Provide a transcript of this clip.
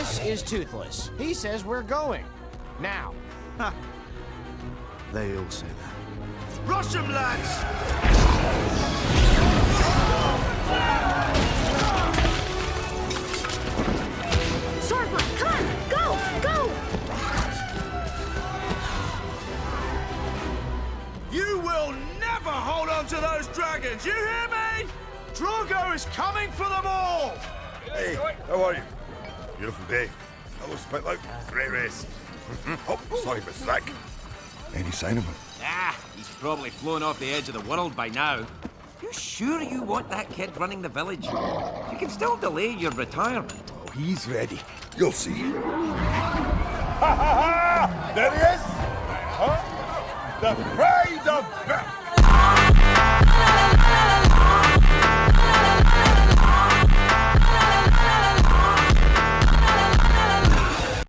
This is Toothless. He says we're going. Now. They all say that. Rush them, lads! Swordfight, come on! Go! Go! You will never hold on to those dragons, you hear me? Drogo is coming for them all! Hey, how are you? Beautiful day. Hello, Spitlout. Great race. Oh, sorry, Miss Zack. Any sign of him? Ah, he's probably flown off the edge of the world by now. You sure you want that kid running the village? You can still delay your retirement. Oh, he's ready. You'll see. Ha ha ha! There he is! Huh? The pride of...